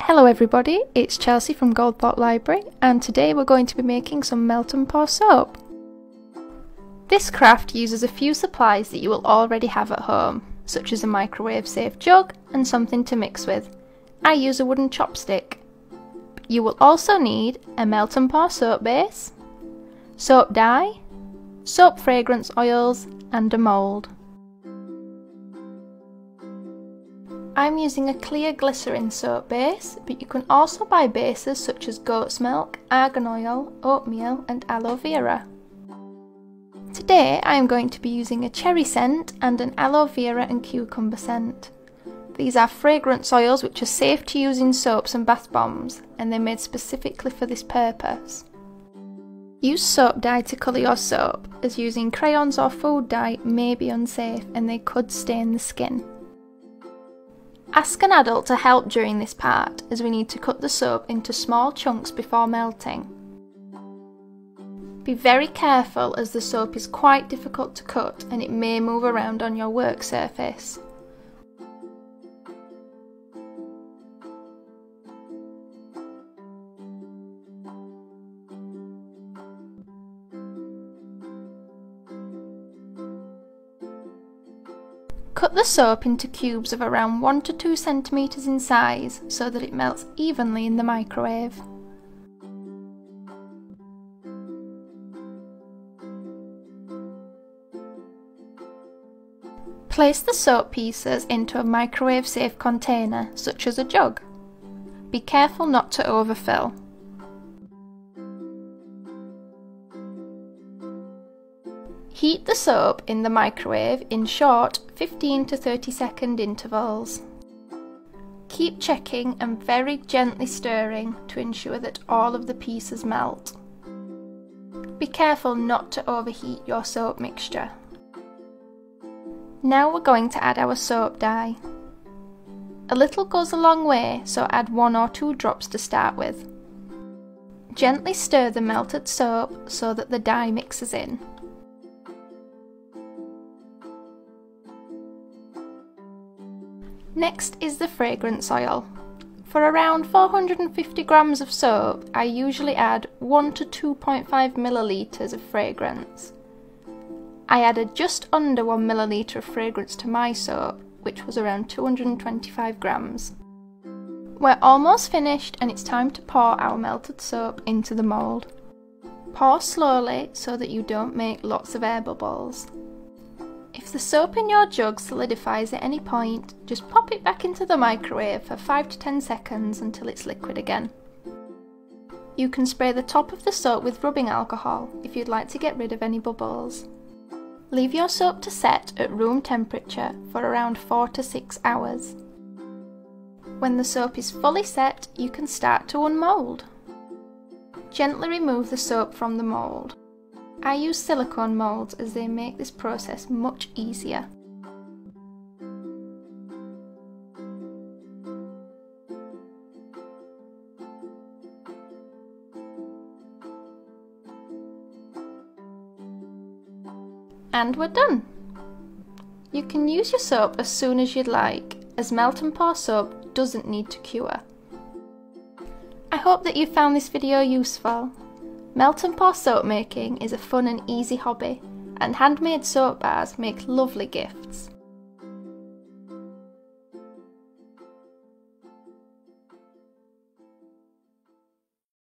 Hello everybody, it's Chelsea from Goldthorpe Library, and today we're going to be making some melt and pour soap. This craft uses a few supplies that you will already have at home, such as a microwave safe jug and something to mix with. I use a wooden chopstick. You will also need a melt and pour soap base, soap dye, soap fragrance oils and a mould. I'm using a clear glycerin soap base, but you can also buy bases such as goat's milk, argan oil, oatmeal and aloe vera. Today I am going to be using a cherry scent and an aloe vera and cucumber scent. These are fragrance oils which are safe to use in soaps and bath bombs, and they're made specifically for this purpose. Use soap dye to colour your soap, as using crayons or food dye may be unsafe and they could stain the skin. Ask an adult to help during this part, as we need to cut the soap into small chunks before melting. Be very careful, as the soap is quite difficult to cut and it may move around on your work surface. Cut the soap into cubes of around 1 to 2 centimeters in size so that it melts evenly in the microwave. Place the soap pieces into a microwave safe container, such as a jug. Be careful not to overfill. Heat the soap in the microwave in short 15 to 30 second intervals. Keep checking and very gently stirring to ensure that all of the pieces melt. Be careful not to overheat your soap mixture. Now we're going to add our soap dye. A little goes a long way, so add 1 or 2 drops to start with. Gently stir the melted soap so that the dye mixes in. Next is the fragrance oil. For around 450 grams of soap, I usually add 1 to 2.5 millilitres of fragrance. I added just under 1 milliliter of fragrance to my soap, which was around 225 grams. We're almost finished and it's time to pour our melted soap into the mould. Pour slowly so that you don't make lots of air bubbles. If the soap in your jug solidifies at any point, just pop it back into the microwave for 5 to 10 seconds until it's liquid again. You can spray the top of the soap with rubbing alcohol if you'd like to get rid of any bubbles. Leave your soap to set at room temperature for around 4 to 6 hours. When the soap is fully set, you can start to unmould. Gently remove the soap from the mould. I use silicone moulds as they make this process much easier. And we're done! You can use your soap as soon as you'd like, as melt and pour soap doesn't need to cure. I hope that you found this video useful. Melt and pour soap making is a fun and easy hobby, and handmade soap bars make lovely gifts.